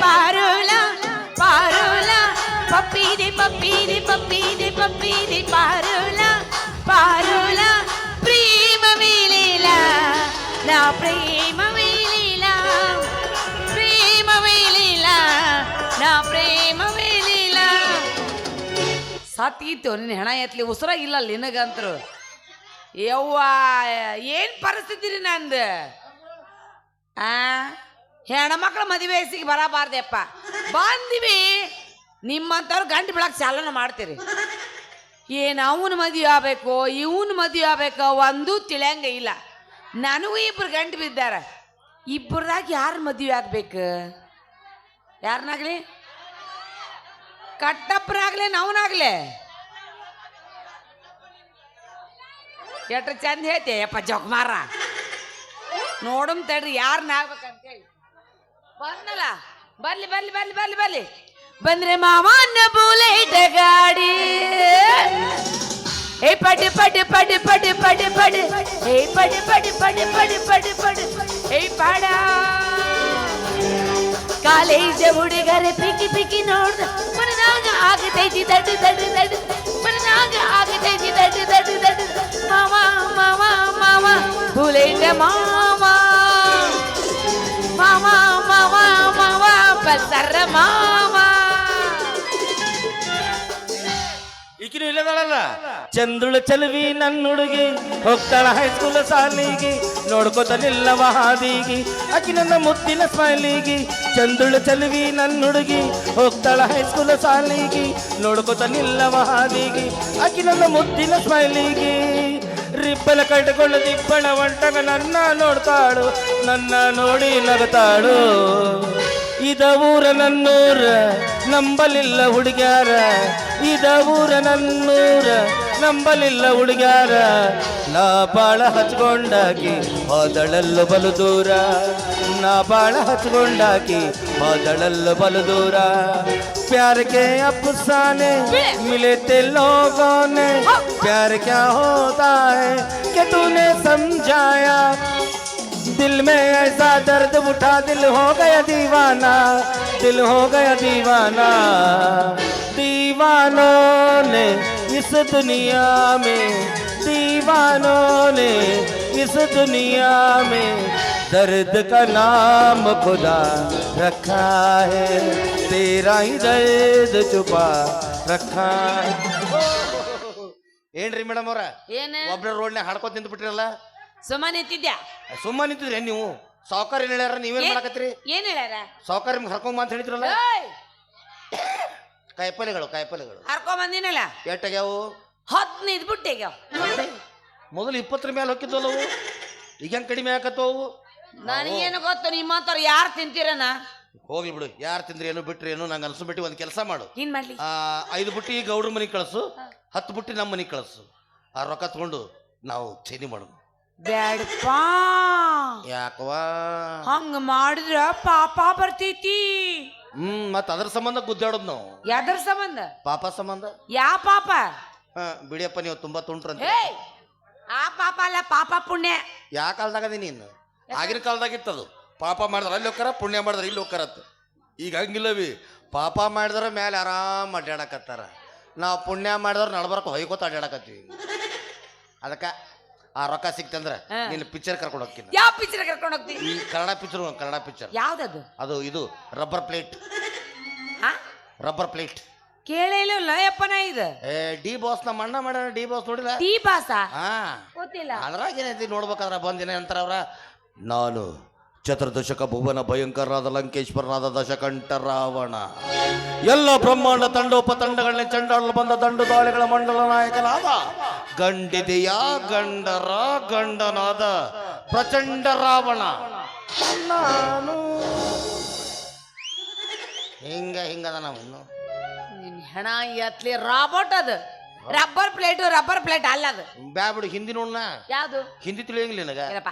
ಪಾರೋಲ ಪಾರೋಲ ಪಪ್ಪೀದೆ ಪಪ್ಪೀದೆ ಪಪ್ಪೀದೆ ಪಪ್ಪೀದೆ ಪಾರೋಲ ಪಾರೋಲ ಪ್ರೇಮ ವೇಲೇಲ ನಾ ಪ್ರೇಮ ವೇಲೇಲ ಪ್ರೇಮ ವೇಲೇಲ ನಾ ಪ್ರೇಮ ವೇಲೇಲ ಸತ್ಗಿತ್ತು ನಿನ್ನ ಹೆಣ ಎತ್ಲಿ ಉಸಿರಾಗಿಲ್ಲ ನಿನಗಂತರು ಯವ್ವ ಏನ್ ಪರಿಸ್ಥಿತಿ ರೀ ನಂದು ಹೆಣ್ಮಕ್ಳ ಮದುವೆ ವಯಸ್ಸಿಗೆ ಬರಬಾರ್ದಪ್ಪ ಬಂದಿವಿ ನಿಮ್ಮಂಥವ್ರು ಗಂಟು ಬಿಡಕ್ಕೆ ಚಾಲನ ಮಾಡ್ತೀರಿ ಏನು ಅವನು ಮದುವೆ ಆಗ್ಬೇಕು ಇವನು ಮದುವೆ ಆಗ್ಬೇಕು ಒಂದೂ ತಿಳಿಯಂಗ ಇಲ್ಲ ನನಗೂ ಇಬ್ರು ಗಂಟು ಬಿದ್ದಾರ ಇಬ್ಬರದಾಗ ಯಾರು ಮದುವೆ ಆಗ್ಬೇಕು ಯಾರನ್ನಾಗ್ಲಿ ಕಟ್ಟಪ್ಪನಾಗ್ಲಿ ನಾವನಾಗ್ಲಿ ಎಷ್ಟು ಚಂದ ಹೇಳ್ತೆ ಯಪ್ಪ ಜೋಕುಮಾರ ನೋಡಮ್ ತಡ್ರಿ ಯಾರನ್ನ ಆಗ್ಬೇಕಂತೇಳಿ ಬಂದಲ್ಲ ಬರ್ಲಿ ಬರ್ಲಿ ಬರ್ಲಿ ಬರ್ಲಿ ಬರ್ಲಿ ಬಂದ್ರೆ ಮಾವನ್ನ ಬುಲೆಟ್ ಗಾಡಿ ಏ ಪಡಿ ಪಡಿ ಪಡಿ ಪಡಿ ಪಡಿ ಪಡಿ ಏ ಪಡಿ ಪಡಿ ಪಡಿ ಪಡಿ ಪಡಿ ಪಡಿ ಏ ಪಾಡ ಕಾಲೇಜ ಹುಡುಗರೆ ಪಿಕ್ಕಿ ಪಿಕ್ಕಿ ನೋಡ್ದ ಮನದಾಗ ಆಗತೈತಿ ದಡ್ಡು ದಡ್ಡು ದಡ್ಡು ಮನದಾಗ ಆಗತೈತಿ ದಡ್ಡು ದಡ್ಡು ದಡ್ಡು ಮಾವ ಮಾವ ಮಾವ ಬುಲೆಟ್ ಮಾವ ಮಾವ ಮಾವ ಮಾವ ಪಲ್ಸರ್ ಮಾವ ಈಕಿನೂ ಇಲ್ಲದಳಲ್ಲ ಚಂದುಳ ಚಲುವಿ ನನ್ನ ಹುಡುಗಿ ಹೋಗ್ತಾಳ ಹೈಸ್ಕೂಲ್ ಸಾಲಿಗೆ ನೋಡ್ಕೋತ ನಿಲ್ಲವ ಹಾದಿಗೆ ಆಕಿ ನನ್ನ ಮುತ್ತಿನ ಸ್ಮೈಲಿಗೆ ಚಂದುಳ ಚಲುವಿ ನನ್ನ ಹುಡುಗಿ ಹೋಗ್ತಾಳ ಹೈಸ್ಕೂಲ್ ಸಾಲಿಗೆ ನೋಡ್ಕೋತ ನಿಲ್ಲವ ಹಾದಿಗೆ ಆಕಿ ನನ್ನ ಮುತ್ತಿನ ಸ್ಮೈಲಿಗೆ ರಿಬ್ಬಲ ಕಟ್ಟಿಕೊಂಡು ದಿಬ್ಬಣ ಒಂಟಗ ನನ್ನ ನೋಡ್ತಾಳು ನನ್ನ ನೋಡಿ ನಗತಾಳು ಇದ ಊರ ನನ್ನೂರ ನಂಬಲಿಲ್ಲ ಹುಡುಗ್ಯಾರ ಇದ ಊರ ನನ್ನೂರ ನಂಬಲಿಲ್ಲ ಹುಡುಗ್ಯಾರ ನಾ ಬಾಳ ಹಚ್ಕೊಂಡಾಕಿ ಹೋದಳಲ್ಲು ಬಲು ದೂರ ನಾ ಬಾಳ ಹಚ್ಕೊಂಡಾಕಿ ಹೋದಳಲ್ಲು ಬಲು ದೂರ प्यार के अफसाने मिले थे लोगों ने प्यार क्या होता है कि तूने समझाया दिल में ऐसा दर्द उठा दिल हो गया दीवाना दिल हो गया दीवाना दीवानों ने इस दुनिया में दीवानों ने इस दुनिया में दर्द का नाम खुदा रखा है तेरा ही दर्द छुपा रखा है ಏನ್ರಿ ಮೇಡಮ್ ಅವ್ರ ಏನ ಒಬ್ರ ರೋಡ್ನ್ಯಾಗ ಹಾಡ್ಕೋತ ನಿಂತು ಬಿಟ್ರಲ್ಲ ಸುಮ್ಮ ನಿಂತಿದ್ಯಾ ಸುಮ್ಮ ನಿಂತಿದ್ರಿ ನೀವು ಸಾವುಕಾರ ಏನ್ ಹೇಳ್ಯಾರ ನೀವೇನ್ ಮಾಡಕತ್ರಿ ಏನ್ ಹೇಳ್ಯಾರ ಸಾವುಕಾರ ನಿಮ್ಗೆ ಹರ್ಕೊಂಬ ಅಂತ ಹೇಳಿದ್ರಲ್ಲ ಕಾಯಿಪಲ್ಲೆಗಳು ಹರ್ಕೊಂಡ್ ಬಂದಿನಲ್ಲ ಎಟ್ಟಾಗ್ಯಾವು 15 ಬುಟ್ಟಿಗ್ಯಾವ ಮೊದಲು 20 ಮೇಲೆ ಹೊಕ್ಕಿದ್ವಲ್ಲ ಅವು ಈಗ ಹೆಂಗ್ ಕಡಿಮೆ ಆಕತ್ತವು ನನಗೇನು ಗೊತ್ತು ನಿಮ್ಮಂತವ್ರು ಯಾರು ತಿಂತೀರನ ಹೋಗ್ಲಿ ಬಿಡು ಯಾರು ತಿಂದ್ರಿ ಏನು ಬಿಟ್ರಿ ಏನು ನಂಗೆ ಅನ್ಸ್ಬಿಟ್ಟು ಒಂದು ಕೆಲಸ ಮಾಡು ಏನ್ ಮಾಡ್ಲಿ 5 ಬುಟ್ಟಿ ಗೌಡ್ರ ಮನೆಗೆ ಕಳಿಸು 10 ಬುಟ್ಟಿ ನಮ್ಮ ಮನೆಗೆ ಕಳಿಸು ಆ ರೊಕ್ಕ ತಗೊಂಡು ನಾವು ಚೇಂಜ್ ಮಾಡೋದು ಬ್ಯಾಡಪ್ಪಾ ಯಾಕವಾ ಹಂಗ ಮಾಡಿದ್ರ ಪಾಪ ಬರ್ತೈತಿ ಮತ್ತ ಅದ್ರ ಸಂಬಂಧ ಗುದ್ದಾಡೋದು ನಾವು ಯಾವ್ದ್ರ ಸಂಬಂಧ ಪಾಪ ಸಂಬಂಧ ಯಾ ಪಾಪ ಬಿಡಿಯಪ್ಪ ನೀವು ತುಂಬಾ ತುಂಟ್ರಂತ ಆ ಪಾಪ ಅಲ್ಲ ಪಾಪ ಪುಣ್ಯ ಯಾ ಕಾಲದಾಗ ನೀನು ಆಗಿನ ಕಾಲದಾಗ ಇತ್ತದು ಪಾಪ ಮಾಡಿದ್ರ ಅಲ್ಲಿ ಹೋಗ್ತಾರ ಪುಣ್ಯ ಮಾಡಿದ್ರ ಇಲ್ಲಿ ಹೋಗ್ತಾರತ್ತ ಈಗ ಹಂಗಿಲ್ಲವಿ ಪಾಪ ಮಾಡಿದ್ರ ಮೇಲೆ ಆರಾಮ್ ಅಡ್ಡಾಡಕತ್ತಾರ ನಾವು ಪುಣ್ಯ ಮಾಡಿದ್ರ ನಡ್ಬರಕ್ಕೆ ಹೊಯ್ಕೋತ ಅಡ್ಡಾಡಕತ್ತೀವಿ ಅದಕ್ಕೆ ಆ ರೊಕ್ಕ ಸಿಕ್ತಂದ್ರ ನಿನ್ನ ಪಿಕ್ಚರ್ ಕರ್ಕೊಂಡು ಹೋಗ್ತೀನಿ ಯಾವ ಪಿಕ್ಚರ್ ಕರ್ಕೊಂಡು ಹೋಗ್ತೀನಿ ಈ ಕನ್ನಡ ಪಿಕ್ಚರ್ ಯಾವ್ದದು ಅದು ಇದು ರಬ್ಬರ್ ಪ್ಲೇಟ್ ಕೇಳಿಲ್ಲ ಯಪ್ಪನ ಇದು ಡಿ ಬಾಸ್ ನಮ್ಮ ಅಣ್ಣ ಮಾಡ್ಯಾರ ಡಿ ಬಾಸ್ ನೋಡಿಲ್ಲ ಟೀ ಬಾಸ ಹಾ ಗೊತ್ತಿಲ್ಲ ಅದ್ರಾಗ ಏನೈತಿ ನೋಡ್ಬೇಕಾದ್ರ ಬಂದಿನ ಅಂತಾರ ಅವ್ರ ನಾನು ಚತುರ್ದಶಕ ಭುವನ ಭಯಂಕರನಾದ ಲಂಕೇಶ್ವರನಾದ ದಶಕಂಠ ರಾವಣ ಎಲ್ಲ ಬ್ರಹ್ಮಾಂಡ ತಂಡೋಪತಂಡಗಳನ್ನೇ ಚಂಡಾಡಲು ಬಂದ ದಂಡು ದಾಳಿಗಳ ಮಂಡಲ ನಾಯಕನಾದ ಗಂಡಿದೆಯ ಗಂಡನಾದ ಪ್ರಚಂಡ ರಾವಣ ನಾನು ಹಿಂಗದ ನಾವು ಇನ್ನು ಹೆಣ ಎತ್ಲಿ ರಾಬೋಟ್ ಅದು ರಬ್ಬರ್ ಪ್ಲೇಟ್ ಅಲ್ಲ ಅದು ಬ್ಯಾಬಿಡು ಹಿಂದಿ ನೋಡೋಣ ಯಾವ್ದು ಹಿಂದಿ ತಿಳಿಯಂಗಿಲ್ಲ ನಿನಗ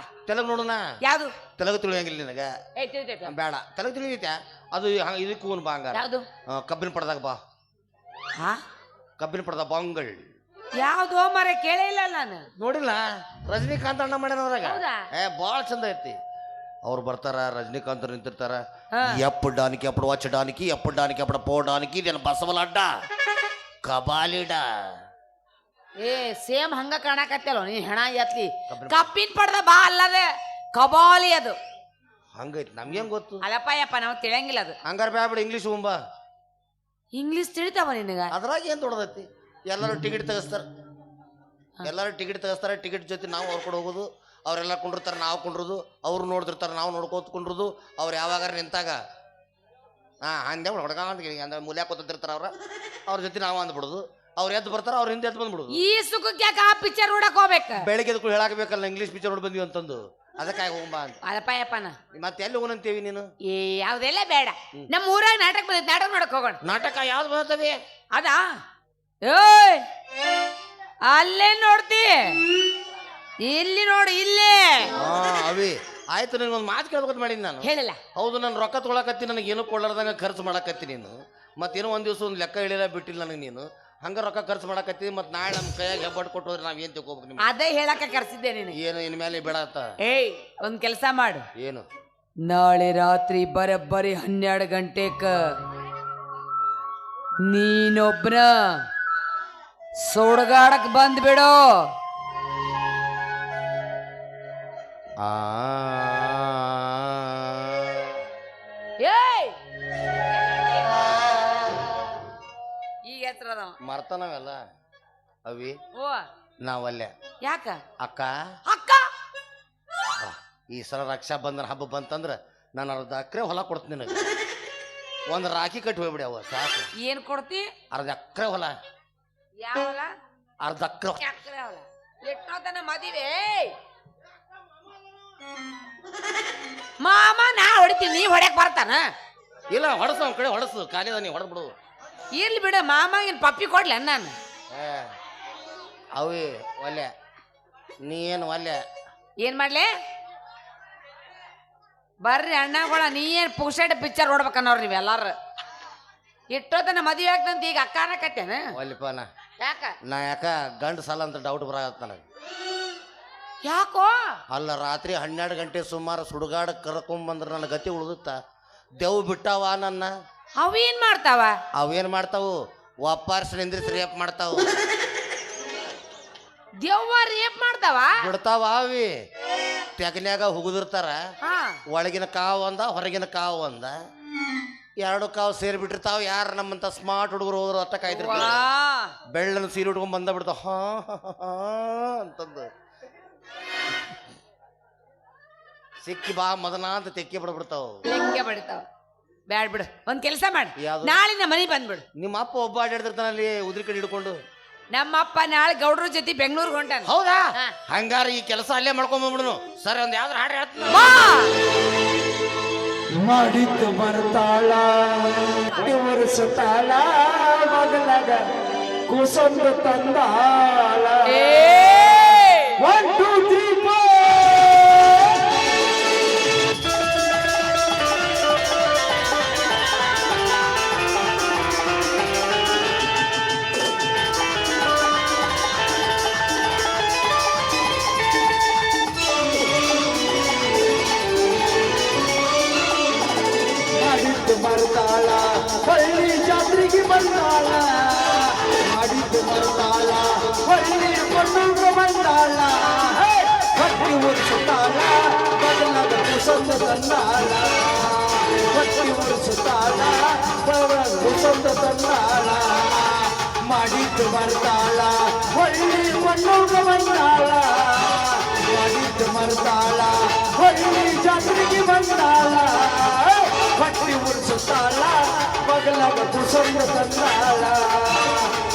ತೆಲುಗು ನೋಡೋಣ ಯಾವ್ದು ತೆಲುಗು ತಿಳಿಯಂಗಿಲ್ಲ ನಿನಗ ಬೇಡ ತೆಲುಗು ತಿಳಿಯೈತೆ ಅದು ಇದಕ್ಕೂ ಬಾಂಗಾರ ಯಾವ್ದು ಕಬ್ಬಿನ ಪಡೆದಾಗ ಬಾ ಕಬ್ಬಿನ ಪಡೆದ ಬಾಂಗಳ್ ಯಾವ್ದು ಮರ ಕೇಳೇ ಇಲ್ಲ ನಾನು ನೋಡಿಲ್ಲ ರಜನಿಕಾಂತ್ ಅಣ್ಣ ಮಾಡ್ಯಾನದ್ರಾಗ ಭಾಳ ಚಂದ ಐತಿ ಅವ್ರು ಬರ್ತಾರ, ರಜನಿಕಾಂತ್ ನಿಂತಿರ್ತಾರ. ಹಾ. ఎప్పడానికి అప్పుడు వచ్చడానికి ఎప్పడానికి అప్పుడు పోవడానికి నేను బసవలడ్డ ಕಬಾಲಿಡ. ಏ ಸೇಮ್ ಹಂಗ ಕಾಣಕತ್ತಲ್ಲ ನೀ ಹೆಣ ಎತ್ಲಿ ಕಪ್ಪಿನ ಪಡ್ದ ಬಾ ಅಲ್ಲದ ಕಬಾಲಿ ಅದು ಹಂಗೈತಿ, ನಮ್ಗೇನ್ ಗೊತ್ತು? ಅಲ್ಲಪ್ಪ ಯಪ್ಪ ನಾವು ತಿಳಿಯಂಗಿಲ್ಲ ಅದು. ಹಂಗಾರ ಬ್ಯಾಬಿಡ ಇಂಗ್ಲೀಷ್ ಉಂಬಾ. ಇಂಗ್ಲೀಷ್ ತಿಳಿತಾವ ನಿನಗ? ಅದ್ರಾಗ ಏನ್ ದೊಡ್ಡದೈತಿ? ಎಲ್ಲರೂ ಟಿಕೆಟ್ ತೆಗಿಸ್ತಾರ, ಟಿಕೆಟ್ ಜೊತೆ ನಾವು ಅವ್ರ ಕಡೆ ಹೋಗೋದು, ಅವರೆಲ್ಲ ಕುಂಡಿರ್ತಾರೆ, ನಾವು ಕುಂಡ್ರದು, ಅವ್ರು ನೋಡ್ತಿರ್ತಾರೆ, ನಾವು ನೋಡ್ಕೋತ ಕುಂಡ್ರದು. ಅವ್ರು ಯಾವಾಗಾರ ನಿಂತಾಗ ಹಂದೆ ಹೊಡ್ಕಂತ ಮೂಲ್ಯಾಕ ಕೂತಿರ್ತಾರ ಅವ್ರ ಜೊತೆ ನಾವು ಅಂದ್ಬಿಡುದು. ಅವ್ರು ಎದ್ದು ಬರ್ತಾರ, ಅವ್ರ ಹಿಂದೆ ಎದ್ದು ಬಂದ್ಬಿಡುದು. ಈ ಸುಖಕ್ಕೆ ಯಾಕೆ ಆ ಪಿಕ್ಚರ್ ನೋಡಕ್ ಹೋಗ್ಬೇಕ? ಬೆಳಿಗ್ಗೆ ಎದ್ದು ಹೇಳಾಕಬೇಕಲ್ಲ ಇಂಗ್ಲೀಷ್ ಪಿಕ್ಚರ್ ನೋಡಿ ಬಂದಿವಿ ಅಂತಂದು, ಅದಕ್ಕಾಗಿ ಹೋಗ್ಬಾ ಅಂತ. ಅಲ್ಲಪ್ಪ ಯಪ್ಪನ ಮತ್ತೆ ಎಲ್ಲಿ ಹೋಗಂತೀವಿ ನೀನು? ಏ ಯಾವ್ದೆಲ್ಲ ಬೇಡ, ನಮ್ಮ ಊರಾಗ ನಾಟಕ ಬಂದೈತಿ, ನಾಟಕ ನೋಡಕ್ ಹೋಗೋಣ. ನಾಟಕ ಯಾವ್ದು ಬರ್ತವೆ? ಅದಾ ಏಯ್ ಅಲ್ಲೇ ನೋಡ್ತಿ, ಇಲ್ಲಿ ನೋಡಿ ಇಲ್ಲೇ. ಅವಿ ಆಯ್ತು, ನಿನ್ಗೊಂದು ಮಾತು ಕೇಳ್ಬೇಕಂತ ಮಾಡೀನಿ ನಾನು. ಹೇಳಿಲ್ಲ? ಹೌದು, ನಾನು ರೊಕ್ಕ ತೊಗೊಳಕತ್ತೀನಿ, ನನಗೆ ಏನೂ ಕೊಡ್ಲಾರ್ದಂಗ ಖರ್ಚು ಮಾಡಕತ್ತಿ ನೀನು. ಮತ್ತೇನೋ ಒಂದು ದಿವಸ ಒಂದು ಲೆಕ್ಕ ಹೇಳಿಲ್ಲ ಬಿಟ್ಟಿಲ್ಲ ನನಗೆ ನೀನು. ಹಂಗ ರೊಕ್ಕ ಖರ್ಚು ಮಾಡಕತ್ತಿ, ಮತ್ತೆ ನಾಳೆ ನಮ್ಮ ಕೈಯಾಗ ಹೆಬ್ಬಟ್ಟು ಕೊಟ್ಟು ಹೋದ್ರೆ ನಾವೇನು ತಿಳ್ಕೊಬೇಕು ನಿಮ್ಗೆ? ಅದೇ ಹೇಳಕ್ಕೆ ಕರ್ಸಿದ್ದೆ ನೀನು. ಏನು ಇನ್ ಮೇಲೆ ಬೇಡ ಅಂತ? ಏಯ್ ಒಂದ್ ಕೆಲಸ ಮಾಡು. ಏನು? ನಾಳೆ ರಾತ್ರಿ ಬರೋಬ್ಬರಿ 12 ಗಂಟೆಕ ನೀನೊಬ್ನ ಸುಡ್ಗಾಡಕ್ ಬಂದ್ಬಿಡು. ಏಯ್ ಈಗ ಹೆಸರದ ಮರ್ತನವೆಲ್ಲ ಅವಿ. ಓ ನಾವಲ್ಲೇ. ಯಾಕ ಅಕ್ಕ ಅಕ್ಕ ಈ ಸಲ ರಕ್ಷಾ ಬಂಧನ ಹಬ್ಬ ಬಂತಂದ್ರ ನಾನು ಅರ್ಧ ಎಕರೆ ಹೊಲ ಕೊಡ್ತೀನಿ ನಿನಗೆ. ಒಂದು ರಾಖಿ ಕಟ್ಟಿ ಹೋಗ್ಬಿಡಿ ಅವ ಸಾಕು. ಏನ್ ಕೊಡ್ತಿ? ಅರ್ಧ ಎಕರೆ ಹೊಲ. ಯಾವ ಹೊಲ? ಅರ್ಧ ಎಕರೆ ಹೊಲ. ಎಷ್ಟೋತನ ಮದಿವೆ ಮಾಮ, ನಾ ಹೊಡಿತೀನಿ, ನೀ ಹೊಡ್ಯಾಕ್ ಬರ್ತಾನ? ಇಲ್ಲ, ಹೊಡಸು ಅವ್ನ ಕಡೆ ಹೊಡಸು, ಖಾಲಿದ ನೀ ಹೊಡೆದ್ಬಿಡು. ಇರ್ಲಿ ಬಿಡ, ಮಾಮ ಏನ್ ಪಪ್ಪಿ ಕೊಡ್ಲ ನಾನು? ಅವಿ ಒಲ್ಲೆ, ನೀ ಏನು ಒಲ್ಲೆ? ಏನ್ ಮಾಡ್ಲಿ? ಬರ್ರಿ ಅಣ್ಣಗಳ, ನೀ ಏನ್ ಪುಕ್ಷಟ ಪಿಕ್ಚರ್ ನೋಡ್ಬೇಕನ್ನೋರು ನೀವೆಲ್ಲಾರು. ಇಟ್ಟೋತನ ಮದುವೆ ಆಗ್ತಂತ ಈಗ ಅಕ್ಕಾನ ಕತ್ತೇನ? ಒಲ್ಲಿಪ್ಪ ಯಾಕ ಯಾಕ ಗಂಡು ಸಾಲ ಅಂತ ಡೌಟ್ ಬರಾಗತ್ತ ನನಗೆ. ಯಾಕೋ? ಅಲ್ಲ, ರಾತ್ರಿ 12 ಗಂಟೆ ಸುಮಾರು ಸುಡುಗಾಡ ಕರ್ಕೊಂಬಂದ್ರ ನನ್ನ ಗತಿ ಉಳಿದುತ್ತ. ದೆವ್ ಬಿಟ್ಟಾವ ನನ್ನ. ಅವೇನ್ ಮಾಡ್ತಾವ? ಅವೇನ್ ಮಾಡ್ತಾವು? ಒಪ್ಪಾರ್ಸಿ ನಿಂದ್ರಿಸಿ ರೇಪ್ ಮಾಡ್ತಾವು. ದೆವ್ವ ರೇಪ್ ಮಾಡ್ತಾವ? ಬಿಡ್ತಾವ ಅವಿ. ತೆಗನ್ಯಾಗ ಹುಗುದಿರ್ತಾರ, ಒಳಗಿನ ಕಾವು ಒಂದ, ಹೊರಗಿನ ಕಾವು ಒಂದ, 2 ಕಾವು ಸೇರಿ ಬಿಟ್ಟಿರ್ತಾವ. ಯಾರ ನಮ್ಮಂತ ಸ್ಮಾರ್ಟ್ ಹುಡುಗರು ಹೋದ್ರು ಅಷ್ಟ ಕಾಯ್ತಿರ್ತಾವ. ಬೆಳ್ಳನ ಸೀರೆ ಉಟ್ಕೊಂಡ್ ಬಂದ ಬಿಡ್ತಾವ, ಹಾ ಅಂತಂದು ಸಿಕ್ಕಿ ಬಾ ಮದನ ಅಂತ ತೆಕ್ಕಿ ಬಿಡ್ಬಿಡ್ತಾವ. ಹೆಂಗೆ ಬಡಿತಾವ? ಬ್ಯಾಡ್ ಬಿಡು, ಒಂದ್ ಕೆಲಸ ಮಾಡಿ, ಯಾವ್ದು? ನಾಳಿನ ಮನೆ ಬಂದ್ಬಿಡು. ನಿಮ್ಮ ಅಪ್ಪ ಒಬ್ಬ ಅಡ್ಡಾಡ್ತಿರ್ತಾನಲ್ಲಿ ಉದ್ರಿ ಕಡೆ ಹಿಡ್ಕೊಂಡು. ನಮ್ಮಪ್ಪ ನಾಳೆ ಗೌಡ್ರ ಜೊತೆ ಬೆಂಗಳೂರಿಗೆ ಹೊಂಟಾನ. ಹೌದಾ? ಹಂಗಾರ ಈ ಕೆಲಸ ಅಲ್ಲೇ ಮಾಡ್ಕೊಂಡ್ ಬಂದ್ಬಿಡುನು. ಸರಿ, ಒಂದ್ ಯಾವ್ದಾರು ಹಾಡು ಹೇಳ್ತೀನಿ. ಮಾಡಿದ್ದು ಬರ್ತಾಳ ವರ್ಷತಾಳ ಮಗಲಾಗ ಕೂಸೊಂದು ತಂದಾಳ. 1 2 3 4 ಮರ್ತಾಳ ಹಳ್ಳಿ ಜಾತ್ರೆಗೆ ಬಂದಾಳ. ಮಾಡಿದ್ದು ಮರ್ತಾಳ ಹಳ್ಳಿ ಮಣ್ಣುಗೆ ಬಂದಾಳ. ಹೊಟ್ಟಿ ಉರ್ಸುತ್ತಾಳ ಬದಲಾಗ ಕುಸಂದ ತಂದಾಳ. ಹೊಟ್ಟಿ ಉರ್ಸುತ್ತಾಳ ಬದಲಾಗ ಕುಸಂದ ತಂದಾಳ. ಮಾಡಿದ್ದು ಮರ್ತಾಳ ಹಳ್ಳಿ ಮಣ್ಣುಗೆ ಬಂದಾಳ. ಮಾಡಿದ್ದು ಮರ್ತಾಳ ಹಳ್ಳಿ ಜಾತ್ರೆಗೆ ಬಂದಾಳ. ಹೊಟ್ಟಿ ಉರ್ಸುತ್ತಾಳ ಮಗಲಾಗ ಕುಸಂದ ತಂದಾಳ.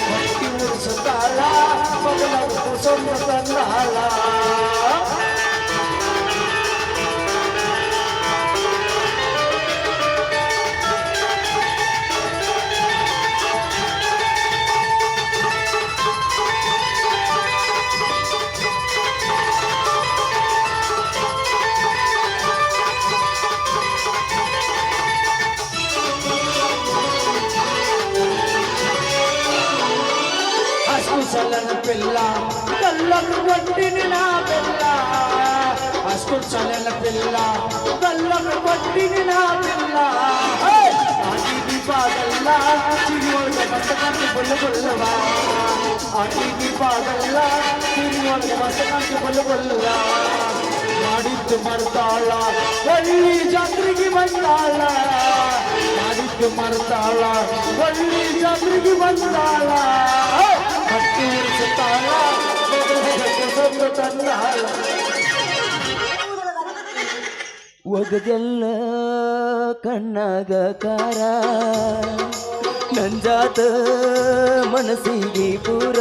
ಹೊಟ್ಟಿ ಉರ್ಸುತ್ತಾಳ ಮಗಲಾಗ ಕುಸಂದ ತಂದಾಳ. సలన పిల్ల కళ్ళకు వట్టిని నా పిల్ల. ascoltale పిల్ల బెల్లం పట్టిని నా పిల్ల అడిగి పాగల్ల చిరువొళ్ళ మస్తకంటి బొల్ల బొల్లవా అడిగి పాగల్ల చిరువొళ్ళ మస్తకంటి బొల్ల బొల్లవా ಮಾಡಿದ್ದು ಮರ್ತಾಳ ಒಳ್ಳಿ ಜಾತ್ರೆಗೆ ಬಂದಾಳ ಮಾಡಿದ್ದು ಮರ್ತಾಳ ಒಳ್ಳಿ ಜಾತ್ರೆಗೆ ಬಂದಾಳ ಹಟ್ಟಿ ಉರಿಸುತ್ತಾಳ ಸೊಂದು ತಂದಾಳ ಒಗದೆಲ್ಲ ಕಣ್ಣಾಗ ಕಾರ ನಂಜಾತ ಮನಸ್ಸಿಗೆ ಪೂರ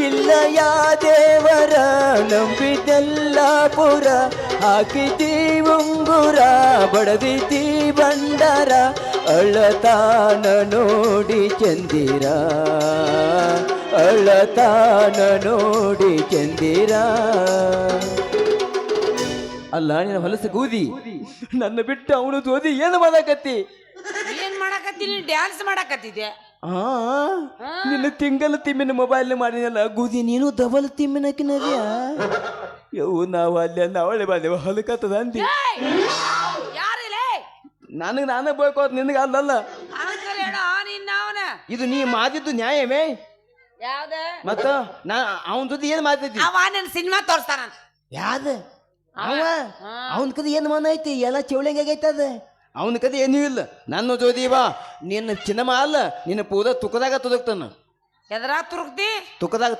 ಇಲ್ಲ ಯಾ ದೇವರ ನಂಬಿದೆಲ್ಲ ಪುರ ಹಾಕಿತಿ ಉಂಗುರ ಬಡದಿತಿ ಬಂಡರ ಅಳತಾನ ನೋಡಿ ಚಂದಿರ ಅಳತಾನ ನೋಡಿ ಚಂದಿರ ಅಲ್ಲ ನಿನ್ನ ಹೊಲಸ ಗೂದಿ ನನ್ನ ಬಿಟ್ಟು ಅವನು ತೋದಿ ಏನು ಮಾಡಕತ್ತಿ ಏನ್ ಮಾಡಕತ್ತಿ ನೀನ್ ಡ್ಯಾನ್ಸ್ ಮಾಡಕತ್ತಿದ್ದೆ ಆ ನಿನ್ನ ತಿಂಗಲ ತಿಮ್ಮಿನ ಮೊಬೈಲ್ ಮಾಡಿನಲ್ಲ ಗೂದಿ ನೀನು ಡಬಲ್ ತಿಮ್ಮಿನಕಿನದ್ಯಾ ಯವು ನಾವು ಅಲ್ಲಿ ಅವಳೆ ಬಂದೇವ ಹೊಲಕತ್ತದ ಅಂದಿ ಯಾರಿಲ್ಲೇ ನನಗೆ ನಾನೇ ಬೋಯ್ಕೋತ್ ನಿನಗೆ ಅಲ್ಲಲ್ಲ ಅಂಕಲ್ ಹೇಳ ನಿನ್ನ ಅವನ ಇದು ನೀ ಮಾದಿದ್ದು ನ್ಯಾಯವೇ ಯಾವ್ದ ಮತ್ತ ನಾ ಅವನ ಜೊತೆ ಏನು ಮಾತಿದ್ದಿ ಅವ ನನ್ ಸಿನಿಮಾ ತೋರಿಸ್ತಾನ ಯಾವ್ದ ಅವ ಅವನ ಕದೆ ಏನು ಮನ ಐತಿ ಎಲ್ಲ ಚೌಳಿಂಗ ಆಗೈತದ ಅವನ ಕದೆ ಏನೂ ಇಲ್ಲ ನನ್ನ ಜೋದಿ ಬಾ ನಿನ್ನ ಚಿನ್ನಮ ಅಲ್ಲ ನಿನ್ನ ಪೂದ ತುಕದಾಗ ತುದಕ್ತಾನ ಎದ್ರಾಗ ತುರುಕ್ತಿ ತುಕದಾಗ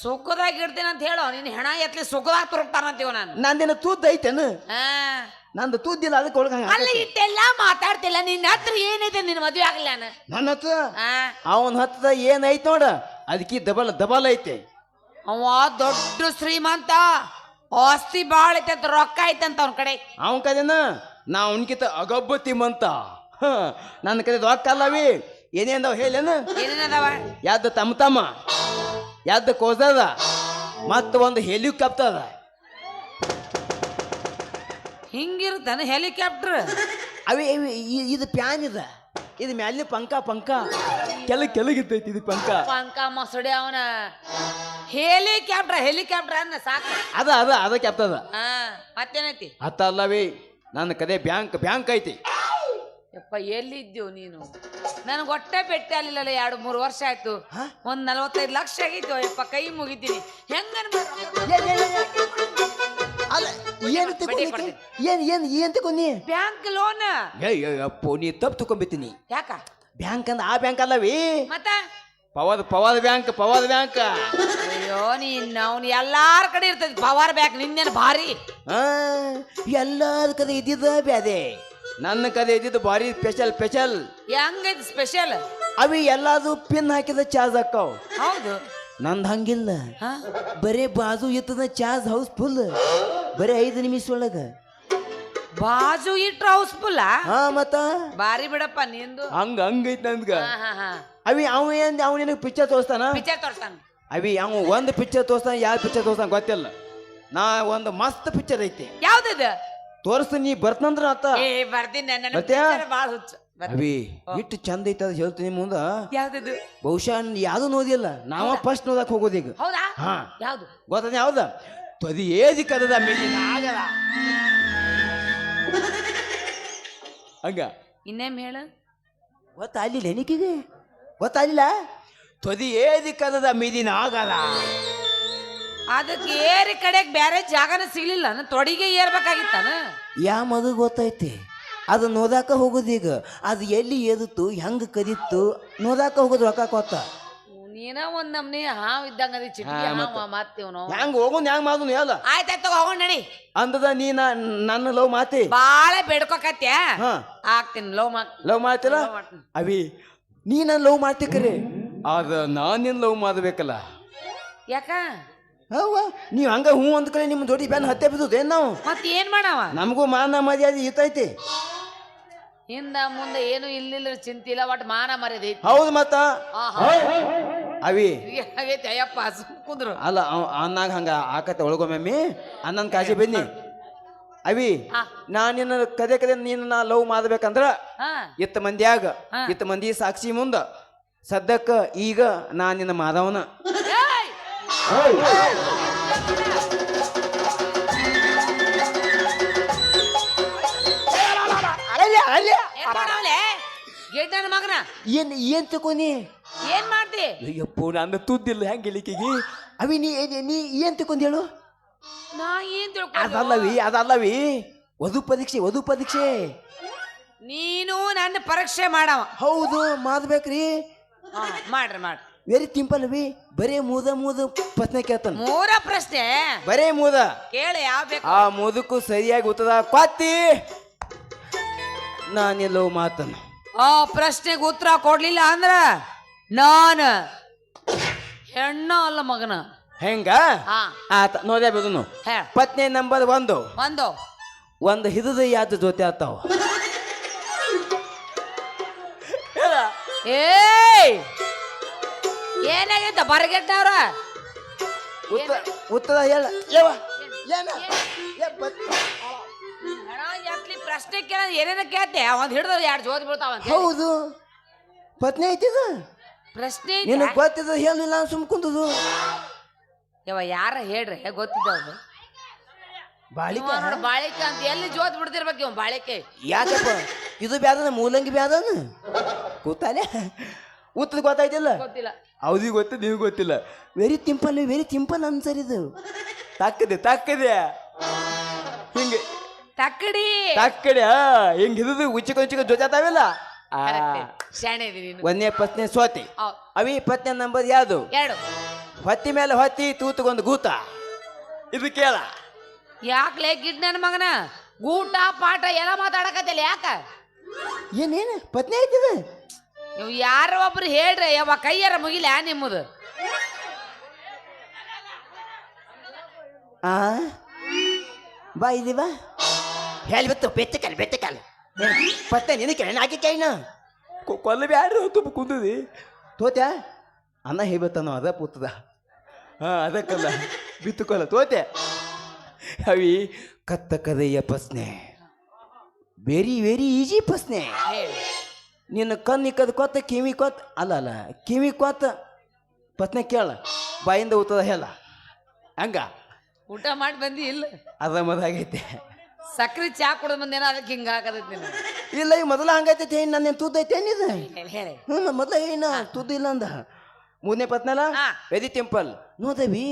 ಸುಖದಾಗ ಇಡ್ತೀನಿ ಅಂತ ಹೇಳೋ ನಿನ್ನ ಹೆಣ ಎತ್ಲಿ ಸುಖದಾಗ ತುರುಕ್ತಾನಂತೀವ ನಾನು ನಂದೇನ ತೂದ್ ಐತೇನು ನಂದು ತೂದ್ದಿಲ್ಲ ಅದಕ್ಕೆ ಒಳಗ ಅಲ್ಲ ಇಟ್ಟೆಲ್ಲ ಮಾತಾಡ್ತಿಲ್ಲ ನಿನ್ನ ಹತ್ರ ಏನೈತೆ ನಿನ್ನ ಮದುವೆ ಆಗಲ್ಲ ನಾನು ನನ್ನ ಹತ್ರ ಅವನ ಹತ್ತದ ಏನೈತ್ ನೋಡ ಅದಕ್ಕೆ ದಬಲ್ ಐತೆ ಅವ ದೊಡ್ಡ ಶ್ರೀಮಂತ ಆಸ್ತಿ ಬಾಳ ಐತೆ ರೊಕ್ಕ ಐತಂತ ಅವನ ಕಡೆ ಅವನ ಕದೇನ ನಾ ಅವನ್ಕಿತ ಅಗಬ್ಬತ್ತಿಮಂತ ನನ್ನ ಕಡೆ ರೊಕ್ಕ ಅಲ್ಲವಿ ಏನೇಂದವ ಹೇಳೇನು ಏನೇನದಾವ ಯಾವ್ದು ತಮ್ಮ ಯಾವ್ದು ಕೋಸದ ಮತ್ತ ಒಂದು ಹೆಲಿಕಾಪ್ಟರ್ ಹಿಂಗಿರ್ತಾನ ಹೆಲಿಕಾಪ್ಟರ್ ಅವೇ ಇದು ಪ್ಯಾನ್ ಇದು ಮ್ಯಾಲಿನ ಪಂಕ ಕೆಳಗಿರ್ತೈತಿ ಇದು ಪಂಕ ಮಸಡಿ ಅವನ ಹೆಲಿಕಾಪ್ಟರ್ ಅನ್ನ ಸಾಕು ಅದ ಕ್ಯಾಪ್ಟದ ಮತ್ತೇನೈತಿ ಅತ್ತ ಅಲ್ಲವೇ ನನ್ನ ಕಡೆ ಬ್ಯಾಂಕ್ ಐತಿ ಯಪ್ಪ ಎಲ್ಲಿದ್ದೀವ್ ನೀನು ನನಗೆ ಹೊಟ್ಟೆ ಪೆಟ್ಟೆ ಅಲ್ಲಿಲ್ಲ 2-3 ವರ್ಷ ಆಯ್ತು ಒಂದ್ 45 ಲಕ್ಷ ಆಗಿತ್ತು ಯಪ್ಪ ಕೈ ಮುಗಿತೀನಿ ಏನ್ ತಗೊಂಡಿ ಬ್ಯಾಂಕ್ ಲೋನ್ ಅಪ್ಪೋ ನೀ ತಪ್ಪು ತಗೊಂಬಿತ್ತೀನಿ ಯಾಕ ಬ್ಯಾಂಕ್ ಅಂದ ಆ ಬ್ಯಾಂಕ್ ಅಲ್ಲವೇ ಮತ್ತ ಪವಾದ ಬ್ಯಾಂಕ್ ಅಯ್ಯೋ ನೀನ್ ಅವ್ನು ಎಲ್ಲಾರ ಕಡೆ ಇರ್ತದ ಪವರ್ ಬ್ಯಾಂಕ್ ನಿನ್ನೇನು ಭಾರಿ ಎಲ್ಲಾರ ಕಡೆ ಇದ್ದಿದ್ದ ಬ್ಯಾದೆ ನನ್ನ ಕಡೆ ಇದ್ದಿದ್ದು ಭಾರಿ ಸ್ಪೆಷಲ್ ಹೆಂಗೈತಿ ಸ್ಪೆಷಲ್ ಅವಿ ಎಲ್ಲಾದು ಪಿನ್ ಹಾಕಿದ ಚಾರ್ಜ್ ಹಾಕಾವ್ ಹೌದು ನಂದು ಹಂಗಿಲ್ಲ ಬರೇ ಬಾಜು ಇತ್ತದ ಚಾರ್ಜ್ ಹೌಸ್ಫುಲ್ ಬರೇ 5 ನಿಮಿಷ ಒಳಗ ಬಾಜು ಇಟ್ರ ಹೌಸ್ಫುಲ್ ಮತ್ತ ಬಾರಿ ಬಿಡಪ್ಪ ನಿಂದು ಹಂಗೈತ್ ನಂದ್ಗ ಅವಿ ಅವ ನಿನಗೆ ಪಿಕ್ಚರ್ ತೋರಿಸ್ತಾನ ಅವಿ ಅವ ಒಂದು ಪಿಕ್ಚರ್ ತೋರಿಸ್ತಾನ ಯಾವ ಪಿಕ್ಚರ್ ತೋರಿಸ್ತಾನ ಗೊತ್ತಿಲ್ಲ ನಾ ಒಂದು ಮಸ್ತ್ ಪಿಕ್ಚರ್ ಐತಿ ಯಾವ್ದದ ತೋರಿಸ್ತೀನಿ ನೀ ಬರ್ತಂದ್ರ ಆತ ಬರ್ತೀನಿ ಬಾಳ ಹುಚ್ಚ ಅವಿ ಇಟ್ಟು ಚಂದ ಐತ ಅದ್ ಹೇಳ್ತೀನಿ ಮುಂದ ಯಾವ್ದದು ಬಹುಶಃ ಯಾವ್ದು ನೋದಿಲ್ಲ ನಾವ ಫಸ್ಟ್ ನೋದಕ್ ಹೋಗೋದು ಈಗ ಹೌದಾ ಯಾವ್ದು ಗೊತ್ತದ ಯಾವ್ದ ತೊದಿ ಏದಿ ಕದದ ಮೇಲಿನ ಆಗಲ್ಲ ಹಂಗ ಇನ್ನೇಮ್ ಹೇಳ ಗೊತ್ತಾಗ್ಲಿಲ್ಲ ಎನಿಕೆಗೆ ಗೊತ್ತಾಗ್ಲಿಲ್ಲ ತೊದಿ ಏದಿ ಕದದ ಮೀದಿನ ಆಗಲ್ಲ ಅದಕ್ಕೆ ಏರಿ ಕಡೆಗೆ ಬೇರೆ ಜಾಗನ ಸಿಗ್ಲಿಲ್ಲ ತೊಡಿಗೆ ಏರ್ಬೇಕಾಗಿತ್ತಾನ ಯಾ ಮಗ ಗೊತ್ತೈತಿ ಅದು ನೋದಾಕ ಹೋಗೋದೀಗ ಅದು ಎಲ್ಲಿ ಎದಿತ್ತು ಹೆಂಗ ಕದಿತ್ತು ನೋದಾಕ ಹೋಗೋದು ರೊಕ್ಕ ಕೊತ್ತ ನೀನ ಒಂದ್ ನಮ್ನಿ ಹಾವ್ ಇದ್ದಂಗ ಅದಿ ಚಿಟಿಕೆ ಹಾವ ಮಾತ್ತೇವನು ಹೆಂಗ ಹೋಗೋನ್ ಹೆಂಗ್ ಮಾಡುನು ಹೇಳ ಆಯ್ತಾಯ್ತು ಹೋಗೋಣ ನಡಿ ಅಂದದ ನೀ ನನ್ನ ಲವ್ ಮಾತಿ ಬಾಳ ಬೇಡ್ಕೊಕತ್ಯ ಆಗ್ತೀನಿ ಲವ್ ಮಾಡ್ತಿಲ್ಲ ಅವಿ ನೀ ನನ್ನ ಲವ್ ಮಾಡ್ತಿ ಕರೆ ಅದ ನಾನಿನ್ ಲವ್ ಮಾಡ್ಬೇಕಲ್ಲ ಯಾಕ ಹೌವ ನೀವ್ ಹಂಗ ಹೂ ಅಂದ ಕಡೆ ನಿಮ್ ಜೋಡಿ ಬ್ಯಾನ್ ಹತ್ತೆ ಬಿದ್ದದೇನ್ ನಾವು ಮತ್ ಏನ್ ಮಾಡವ ನಮಗೂ ಮಾನ ಮರ್ಯಾದೆ ಇತ್ತೈತಿ ಹಿಂದ ಮುಂದೆ ಏನು ಇಲ್ಲಿಲ್ಲ ಚಿಂತಿಲ್ಲ ಒಟ್ಟು ಮಾನ ಮರ್ಯಾದೆ ಐತಿ ಹೌದು ಮತ್ತ ಅವಿ ಆಗೈತಿ ಅಯ್ಯಪ್ಪ ಕುಂದ್ರು ಅಲ್ಲ ಅನ್ನಾಗ ಹಂಗ ಆಕತ್ತೆ ಒಳಗೊಮ್ಮೆ ಅನ್ನನ್ ಕಾಜಿ ಬನ್ನಿ ಅವಿ ನಾ ನಿನ್ನ ಕದೆ ನೀನು ನಾ ಲವ್ ಮಾಡ್ಬೇಕಂದ್ರ ಇತ್ತ ಮಂದಿ ಸಾಕ್ಷಿ ಮುಂದ ಸದ್ಯಕ್ಕ ಈಗ ನಾ ನಿನ್ನ ಮಾಧವನ ನನ್ನ ಮಗನ ಏನ್ ತಕೋನಿ ಏನ್ ಮಾಡ್ತಿ ಅಯ್ಯಪ್ಪ ನನ್ನ ತುದ್ದಿಲ್ಲ ಹೆಂಗೆ ಹೇಳಿಕೆಗೆ ಅವಿ ನೀ ಏನ್ ತಕೊಂಡ್ ಹೇಳು ನಾ ಏನ್ ತಿಳ್ಕೊಂಡು ಅದಲ್ಲವಿ ವಧು ಪರೀಕ್ಷೆ ನೀನು ನನ್ನ ಪರೀಕ್ಷೆ ಮಾಡವ ಹೌದು ಮಾಡ್ಬೇಕ್ರಿ ಮಾಡ್ರಿ ವೆರಿ ಸಿಂಪಲ್ ಅವಿ ಬರೇ ಮೂದ ಪ್ರಶ್ನೆ ಕೇಳ್ತಾನ ಮೂರ ಪ್ರಶ್ನೆ ಬರೇ ಮೂದ ಕೇಳಿ ಯಾವ ಬೇಕು ಆ ಮೂದಕ್ಕೂ ಸರಿಯಾಗಿ ಉತ್ತದ ಕ್ವಾತಿ ನಾನೆಲ್ಲೋ ಮಾತನು ಆ ಪ್ರಶ್ನೆಗೆ ಉತ್ತರ ಕೊಡ್ಲಿಲ್ಲ ಅಂದ್ರ ನಾನು ಹೆಣ್ಣ ಅಲ್ಲ ಮಗನ ಹೆಂಗ ಹಾ ಆತ ನೋಡ್ಯಾ ಬೇದನು ಹೇ ಪತ್ನಿ ನಂಬರ್ ಒಂದು ಒಂದು ಹಿಡಿದ ಯಾದ ಜೊತೆ ಆತಾವ ಏಯ್ ಏನಾಗೈತ ಬರಗೆಟ್ಟವ್ರ ಉತ್ತರ ಹೇಳ ಎತ್ಲಿ ಪ್ರಶ್ನೆ ಕೇಳ ಏನೇನ ಕೇಳ್ತೆ ಒಂದ್ ಹಿಡಿದ್ರು ಎರಡು ಜೋತ್ ಬೀಳ್ತಾವ ಹೌದು ಪತ್ನಿ ಐತಿದ ಪ್ರಶ್ನೆ ನಿನಗೆ ಗೊತ್ತಿದ ಹೇಳಿಲ್ಲ ಸುಮ್ ಕುಂತದು ಯವ ಯಾರ ಹೇಳ್ರಿ ಗೊತ್ತಿದ್ದವ್ರು ಬಾಳಿಕೆ ನೋಡ ಬಾಳಿಕೆ ಅಂತ ಎಲ್ಲಿ ಜೋತ್ ಬಿಡ್ತಿರ್ಬೇಕು ಇವ್ ಬಾಳಿಕೆ ಯಾಕಪ್ಪ ಇದು ಬ್ಯಾದನ ಮೂಲಂಗಿ ಬ್ಯಾದನ ಕೂತಾಲೆ ಉತ್ತದ ಗೊತ್ತಾಯ್ತಿಲ್ಲ ಗೊತ್ತಿಲ್ಲ ಅವ್ರಿಗೆ ಗೊತ್ತ ನೀವು ಗೊತ್ತಿಲ್ಲ ವೆರಿ ಸಿಂಪಲ್ ಅನ್ಸರ್ ಇದು ತಕ್ಕದೆ ಹಿಂಗೆ ತಕ್ಕಡಿ ತಕ್ಕಡೆ ಹಿಂಗ್ ಹಿಡಿದು ಉಚ್ಚಿಕ ಜೊತೆ ಆತಾವಿಲ್ಲ ಶಾಣೆ ಇದೀನಿ ಒಂದೇ ಪತ್ನಿ ಸೋತಿ ಅವಿ ಪತ್ನಿ ನಂಬರ್ ಯಾವುದು ಎರಡು ಹೊತ್ತಿ ಮೇಲೆ ಹೊತ್ತಿ ತೂತಗೊಂದು ಗೂತ ಇದು ಕೇಳ ಯಾಕ್ಲೆ ಗಿಡ್ ನನ್ನ ಮಗನ ಊಟ ಪಾಠ ಎಲ್ಲ ಮಾತಾಡಕತ್ತಿಲ್ಲ ಯಾಕ ಏನೇನು ಪತ್ನಿ ಆಯ್ತದ ನೀವು ಯಾರೋ ಒಬ್ರು ಹೇಳ್ರಿ ಯಾವ ಕೈಯಾರ ಮುಗಿಲ ನಿಮ್ಮದು ಆ ಬಾ ಇಲ್ಲಿ ಬಾ ಹೇಳ್ಬಿತ್ತು ಬೆತ್ತಕಲ್ ಪತ್ತೆ ನಿನ್ನ ಕೇಳ ಹಾಕಿ ಕೈನ ಕೊಲ್ಲ ಬ್ಯಾಡ್ರಿ ತುಂಬ ಕುಂತದಿ ತೋತ್ಯಾ ಅನ್ನ ಹೇಳ್ಬತ್ತಾನೋ ಅದ ಪೂತದ ಅದಕ್ಕಲ್ಲ ಬಿತ್ತುಕೊಲ್ಲ ತೋತೆ ಅವಿ ಕತ್ತ ಕದೆಯ ಪ್ರಶ್ನೆ ವೆರಿ ಈಜಿ ಪ್ರಶ್ನೆ ನಿನ್ನ ಕಣ್ಣಿಕ್ಕದ ಕೊತ್ತ ಕಿವಿ ಕೊತ್ತ ಅಲ್ಲ ಕಿವಿ ಕೊತ್ತ ಪ್ರಶ್ನೆ ಕೇಳ ಬಾಯಿಂದ ಉತ್ತದ ಹೇಳ ಹಂಗ ಊಟ ಮಾಡಿ ಬಂದಿ ಇಲ್ಲ ಅದ ಮದಾಗೈತೆ ಸಕ್ರಿ ಚಾ ಕುಡಿದ್ ಬಂದೇನೋ ಅದಕ್ಕೆ ಹಿಂಗ ಹಾಕದೈತಿ ಇಲ್ಲ ಈಗ ಮೊದಲ ಹಂಗೈತೈತೆ ನನ್ನ ತುದ್ದೈತೆ ಏನಿದೆ ಹೇಳಿ ಮೊದಲ ಏನ ತುದ್ದು ಇಲ್ಲ ಅಂದ ಮೂರನೇ ಪತ್ನಲ್ಲ ವೆರಿ ಸಿಂಪಲ್ ನೋದವಿ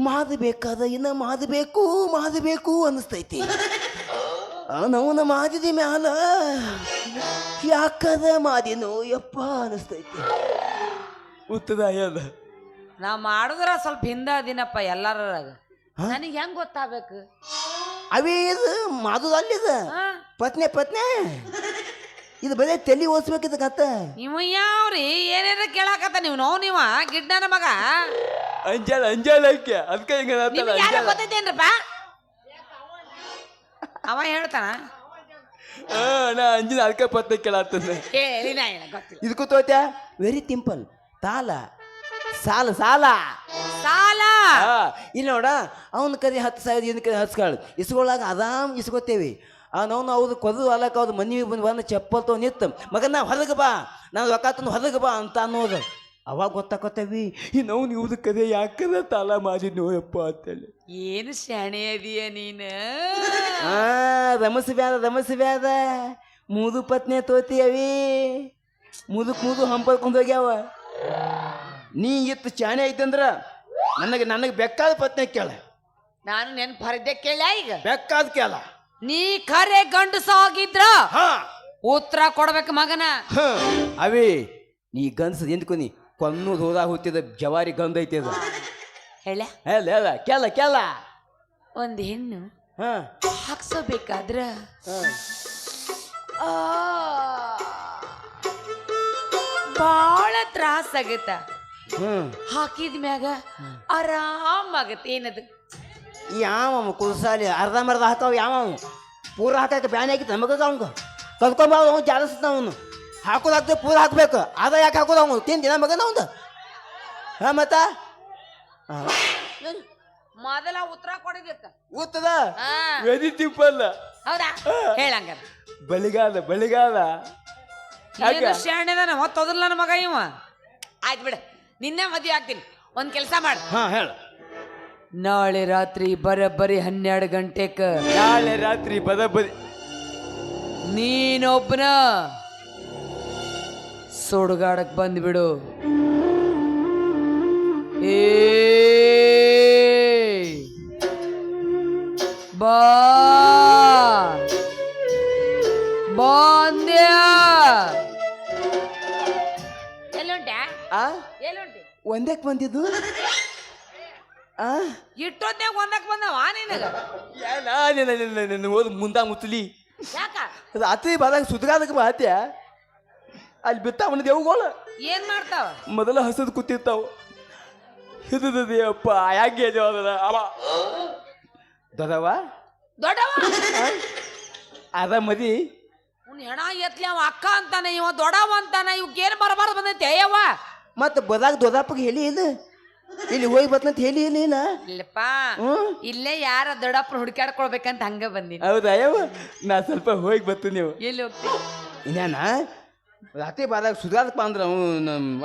ಮಾದಬೇಕಾದ ಇನ್ನ ಮಾದಬೇಕು ಅನ್ನಿಸ್ತೈತಿ ನವನ ಮಾದಿದ ಮ್ಯಾಲ ಯಾಕದ ಮಾದಿನೋ ಯಪ್ಪ ಅನ್ನಿಸ್ತೈತಿ ಉತ್ತದ ಅದ ನಾ ಮಾಡುದ್ರ ಸ್ವಲ್ಪ ಹಿಂದ ಅದಿನಪ್ಪ ಎಲ್ಲಾರಾಗ ನನಗೆ ಹೆಂಗ್ ಗೊತ್ತಾಗಬೇಕು ಅವೇ ಇದು ಮಾದುದ ಅಲ್ಲಿದ ಪತ್ನೆ ಇದು ಬರೀ ತಲೆ ಓದಿಸ್ಬೇಕಿದ ಕತ್ತ ಇವ ಯಾವ್ರಿ ಏನೇನ ಕೇಳಾಕತ್ತ ನೀವ ಗಿಡ್ಡನ ಮಗ ಅಂಜಾಳ ಆಕೆ ಅದಕ್ಕೆ ಹಿಂಗ ಯಾರ ಗೊತ್ತೈತೇನ್ರಪ್ಪ ಅವ ಹೇಳ್ತಾನ ನಾ ಅಂಜಿನ ಅದಕ್ಕೆ ಪತ್ನೆ ಕೇಳತ್ತಂದೆ ಹೇಳಿ ನಾ ಗೊತ್ತಿಲ್ಲ ಇದಕ್ಕೂ ತೋತ್ಯಾ ವೆರಿ ಸಿಂಪಲ್ ತಾಲ ಸಾಲ ಇಲ್ಲಿ ನೋಡ ಅವನ ಕರಿ 10,000 ಇವನ ಕರಿ 10,000 ಇಸ್ಕೊಳ್ಳಾಗ ಆರಾಮ್ ಇಸ್ಕೊತೇವಿ ನಾವು ಅವ್ದು ಕೊದು ಅಲಕ್ಕ ಅವ್ದು ಮನೆ ಬಂದು ಚಪ್ಪಲ್ ತಗೊಂಡು ನಿತ್ತು ಮಗ ನಾ ಹೊರಗೆ ಬಾ ನಾನು ರೊಕ್ಕ ಹೊರಗೆ ಬಾ ಅಂತ ಅನ್ನೋದು ಅವಾಗ ಗೊತ್ತಾಕೋತೇವಿ ನಾವು ಇವ್ದು ಕದೆ ಯಾಕದ ತಾಲ ಮಾಜಿ ನೋಯಪ್ಪ ಅಂತೇಳಿ ಏನು ಶಾಣೆ ಅದೀಯ ನೀನು ರಮಸ ಬ್ಯಾದ ಮೂದು ಪತ್ನಿ ತೋತಿ ಅವಿ ಮುದುಕ್ ಹಂಪಲ್ಕೊಂಡು ಹೋಗ್ಯಾವ ನೀ ಇತ್ತು ಚಾಣೆ ಐತಂದ್ರ ನನಗೆ ಬೇಕಾದ ಪತ್ನಿ ಕೇಳ ನಾನು ನೆನ್ಪು ಹರಿದ್ದೆ ಕೇಳ ಈಗ ಬೇಕಾದ ಕೇಳ ನೀ ಖರೆ ಗಂಡಸ ಆಗಿದ್ರ ಉತ್ತರ ಕೊಡ್ಬೇಕು ಮಗನ ಅವಿ ನೀ ಗಂಡಸ ಎಂದ್ಕೊನಿ ಕೊನ್ನೂರು ಹೋದಾಗ ಹುಟ್ಟಿದ ಜವಾರಿ ಗಂಧ ಐತಿ ಅದು ಹೇಳ ಕೇಳ ಒಂದು ಹೆಣ್ಣು ಹಾಕ್ಸೋಬೇಕಾದ್ರ ಬಾಳ ತ್ರಾಸ ಆಗತ್ತ ಹಾಕಿದ ಮ್ಯಾಗ ಆರಾಮಾಗತ್ತೆ ಏನದು ಯಾವ ಕುಲ್ಸಾಲಿ ಅರ್ಧ ಹಾಕಾವ ಯಾವ ಪೂರ ಹಾಕಕ್ಕೆ ಬ್ಯಾನ್ ಆಗಿತ್ತು ನಮಗ ಅವಂಗ ಕಲ್ಕೊಂಬ ಜಾಲಿಸ್ತ ಅವನು ಹಾಕೋದಾಗ್ತದೆ ಪೂರ ಹಾಕ್ಬೇಕು ಅದ ಯಾಕೆ ಹಾಕೋದು ಅವನು ತಿಂದಿನ ಮಗನ ಅವಂದು ಮತ್ತ ಮೊದಲ ಉತ್ತರ ಕೊಡಿದಕ್ಕ ಉತ್ತದ ವೆರಿ ಸಿಂಪಲ್ ಹೌದಾ ಹೇಳಂಗ ಬಳಿಗಾಲ ಶಾಣೆದಾನ ಮತ್ತೊದಲ್ಲ ನನ್ನ ಮಗ ಇವ ಆಯ್ತು ಬಿಡ ನಿನ್ನೆ ಮದುವೆ ಆಗ್ತೀನಿ ಒಂದ್ ಕೆಲಸ ಮಾಡ ಹೇಳ ನಾಳೆ ರಾತ್ರಿ ಬರಬ್ಬರಿ 12 ಗಂಟೆಕ ನಾಳೆ ರಾತ್ರಿ ಬರಬ್ಬರಿ ನೀನೊಬ್ಬನ ಸುಡುಗಾಡಕ್ ಬಂದ್ಬಿಡು. ಏ ಬಾ ಬಂದ್ಯ ಎಲ್ಲುಂಟ ಆ ಎಲ್ಲುಂಟಿ ಒಂದಕ್ಕೆ ಬಂದಿದ್ದು ಆ ಇಟ್ಟೊತ್ನ್ಯಾಗ ಒಂದಕ್ಕೆ ಬಂದವ ನಿನಗ ಓದ್ ಮುಂದ ಮುತ್ತಲಿ ಯಾಕ ಅದು ಅತಿ ಬಾದಾಗ ಸುತ್ತಗಾದಕ್ಕೆ ಬಾತ್ಯ ಅಲ್ಲಿ ಬಿತ್ತಾವನ ದೇವುಗೋಳ ಏನ್ ಮಾಡ್ತಾವ ಮೊದಲ ಹಸದ್ ಕೂತಿರ್ತಾವ ಅಪ್ಪ ಯಾಕೆ ಅವ ದೊಡವ ದೊಡ್ಡವ ಅದ ಮದಿ ಅವ್ನ ಹೆಣ ಎತ್ಲಿ ಅವ ಅಕ್ಕ ಅಂತಾನೆ ಇವ ದೊಡ್ಡವ ಅಂತಾನೆ ಇವಕ್ಕೇನು ಬರಬಾರ್ದು ಬಂದೈತೆ ಅಯ್ಯವ್ವ ಮತ್ತ ಬದಾಗ ದೊಡ್ಡಪ್ಪಗೆ ಹೇಳಿ ಇದು ಇಲ್ಲಿ ಹೋಗಿ ಬರ್ತಂತ ಹೇಳಿ ಇಲ್ಲ ಇಲ್ಲಪ್ಪ ಇಲ್ಲೇ ಯಾರ ದೊಡ್ಡಪ್ಪನ ಹುಡುಕಾಡ್ಕೊಳ್ಬೇಕಂತ ಹಂಗ ಬಂದಿನಿ. ಹೌದಾ ಅಯ್ಯವ ನಾ ಸ್ವಲ್ಪ ಹೋಗಿ ಬರ್ತು ನೀವು ಎಲ್ಲಿ ಹೋಗ್ತೀನಿ ಇನ್ನೇನ ರಾತ್ರಿ ಬಾದಾಗ ಸುಧಾರಕ್ ಬಂದ್ರ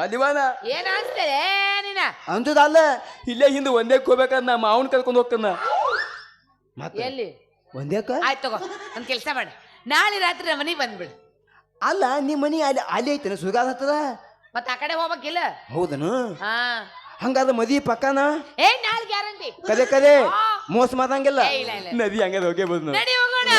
ಅದಿವಾನ ಏನ್ ಅನ್ಸ್ತೇನೆ ನೀನ ಅಂತದಲ್ಲ ಇಲ್ಲೇ ಹಿಂದೆ ಒಂದೇ ಹೋಗ್ಬೇಕಂತ ನಾ ಮಾವನ್ ಕರ್ಕೊಂಡು ಹೋಗ್ತಾನ ಮತ್ತೆ ಎಲ್ಲಿ ಒಂದೇಕ ಆಯ್ತು ತಗೋ ಒಂದ್ ಕೆಲಸ ಮಾಡಿ ನಾಳೆ ರಾತ್ರಿ ನಮ್ಮ ಮನೆಗೆ ಬಂದ್ಬಿಡು. ಅಲ್ಲ ನಿಮ್ಮ ಮನಿ ಅಲ್ಲಿ ಅಲ್ಲಿ ಐತನ ಸುಧಾರ ಹತ್ತದ ಮತ್ತ ಆ ಕಡೆ ಹೋಗ್ಬೇಕಿಲ್ಲ. ಹೌದನು ಹಾ ಹಂಗಾದ ಮದಿ ಪಕ್ಕನ ಏ ನಾಳೆ ಗ್ಯಾರಂಟಿ ಕದೆ ಕದೆ ಮೋಸ ಮಾತಂಗಿಲ್ಲ ಏ, ಇಲ್ಲ, ಇಲ್ಲ. ನದಿ ಹಂಗದ ಹೋಗೇ ಬಂದು ನಡಿ ಹೋಗೋಣ.